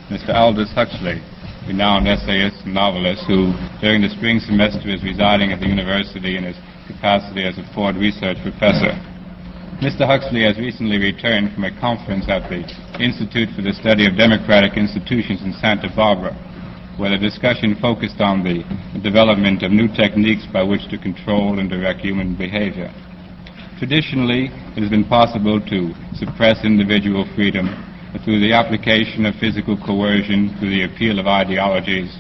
Mr. Aldous Huxley, renowned essayist and novelist who, during the spring semester, is residing at the university in his capacity as a Ford Research Professor. Mr. Huxley has recently returned from a conference at the Institute for the Study of Democratic Institutions in Santa Barbara, where the discussion focused on the development of new techniques by which to control and direct human behavior. Traditionally, it has been possible to suppress individual freedom through the application of physical coercion, through the appeal of ideologies,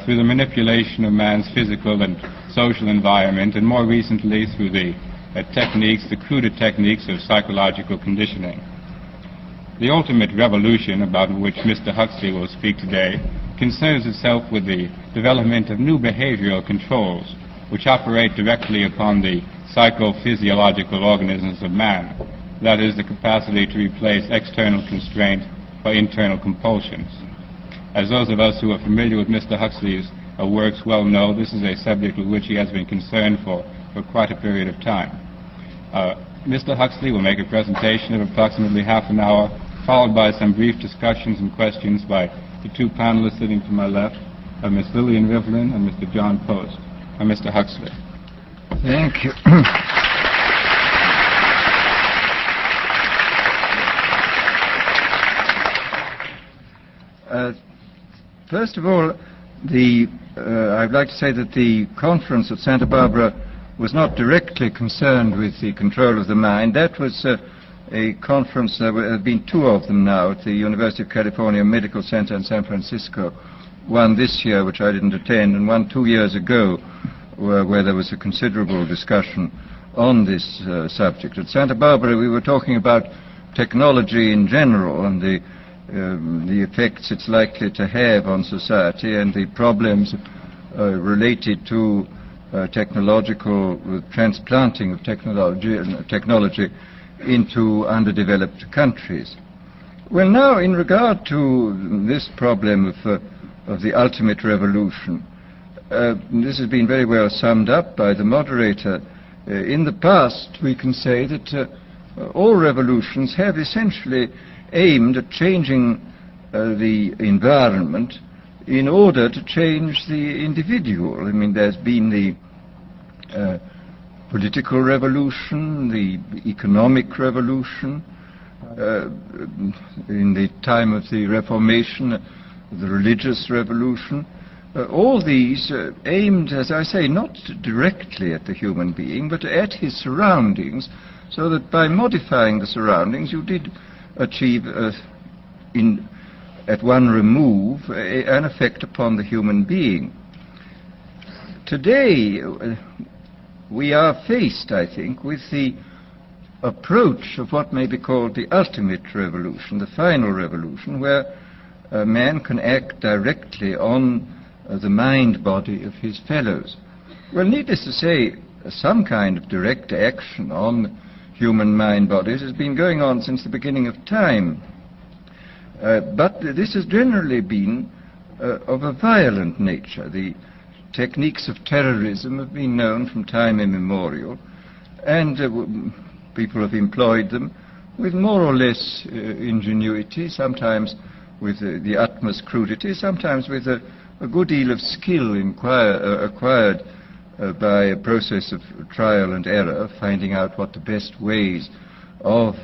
through the manipulation of man's physical and social environment, and more recently through the cruder techniques of psychological conditioning. The ultimate revolution about which Mr. Huxley will speak today concerns itself with the development of new behavioral controls which operate directly upon the psychophysiological organisms of man, that is, the capacity to replace external constraint by internal compulsions. As those of us who are familiar with Mr. Huxley's works well know, this is a subject with which he has been concerned for quite a period of time. Mr. Huxley will make a presentation of approximately half an hour, followed by some brief discussions and questions by the two panelists sitting to my left, Ms. Lillian Rivlin and Mr. John Post. Mr. Huxley. Thank you. First of all, I'd like to say that the conference at Santa Barbara was not directly concerned with the control of the mind. That was a conference, there have been two of them now, at the University of California Medical Center in San Francisco. One this year, which I didn't attend, and one 2 years ago, where there was a considerable discussion on this subject. At Santa Barbara, we were talking about technology in general and the effects it's likely to have on society and the problems related to technological transplanting of technology into underdeveloped countries. Well, now, in regard to this problem of the ultimate revolution, this has been very well summed up by the moderator. In the past, we can say that all revolutions have essentially aimed at changing the environment in order to change the individual. I mean, there's been the political revolution, the economic revolution, in the time of the Reformation, the religious revolution. All these aimed, as I say, not directly at the human being, but at his surroundings, so that by modifying the surroundings you did achieve, at one remove, an effect upon the human being. Today, we are faced, I think, with the approach of what may be called the ultimate revolution, the final revolution, where man can act directly on the mind-body of his fellows. Well, needless to say, some kind of direct action on human mind-bodies has been going on since the beginning of time. But this has generally been of a violent nature. The techniques of terrorism have been known from time immemorial, and people have employed them with more or less ingenuity, sometimes with the utmost crudity, sometimes with a good deal of skill acquired by a process of trial and error, finding out what the best ways of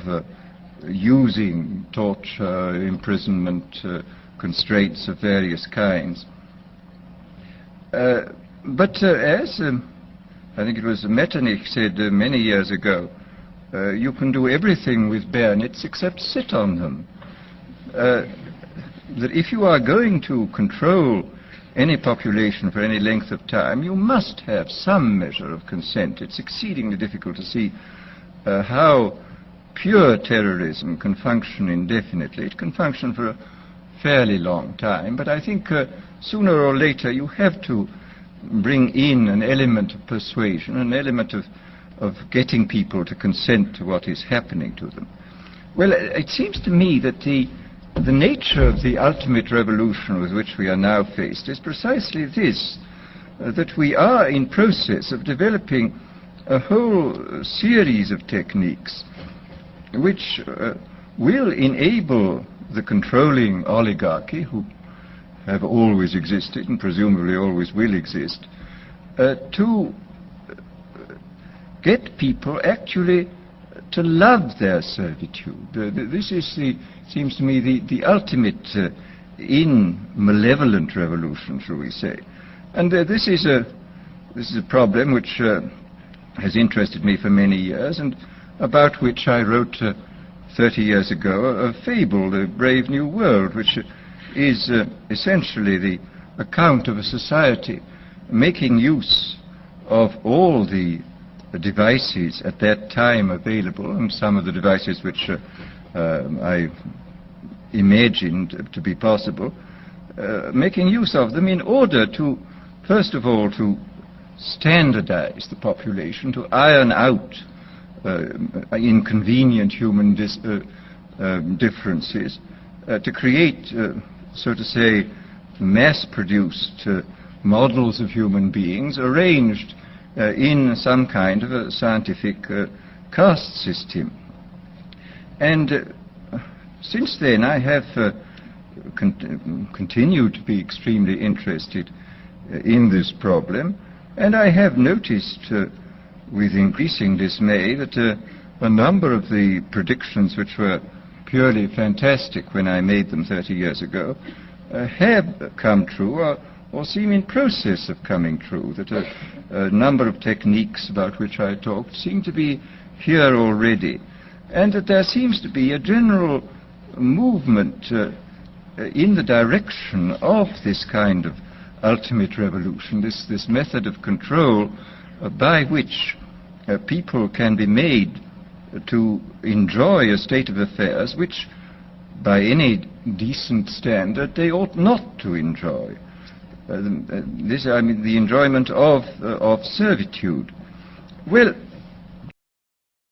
using torture, imprisonment, constraints of various kinds. But as I think it was Metternich said many years ago, you can do everything with bayonets except sit on them. That if you are going to control any population for any length of time, you must have some measure of consent. It's exceedingly difficult to see how pure terrorism can function indefinitely. It can function for a fairly long time, but I think sooner or later you have to bring in an element of persuasion, an element of getting people to consent to what is happening to them. Well, it seems to me that the nature of the ultimate revolution with which we are now faced is precisely this, that we are in process of developing a whole series of techniques which will enable the controlling oligarchy, who have always existed and presumably always will exist, to get people actually to love their servitude. This is, seems to me, the ultimate in malevolent revolution, shall we say. And this is a problem which has interested me for many years, and about which I wrote 30 years ago a fable, The Brave New World, which is essentially the account of a society making use of all the devices at that time available, and some of the devices which I imagined to be possible, making use of them in order to, first of all, to standardize the population, to iron out inconvenient human differences, to create, so to say, mass-produced models of human beings arranged in some kind of a scientific caste system. And since then I have continued to be extremely interested in this problem, and I have noticed with increasing dismay that a number of the predictions which were purely fantastic when I made them 30 years ago have come true or seem in process of coming true, that a number of techniques about which I talked seem to be here already, and that there seems to be a general movement in the direction of this kind of ultimate revolution, this method of control by which people can be made to enjoy a state of affairs which, by any decent standard, they ought not to enjoy. This, I mean, the enjoyment of servitude. Well,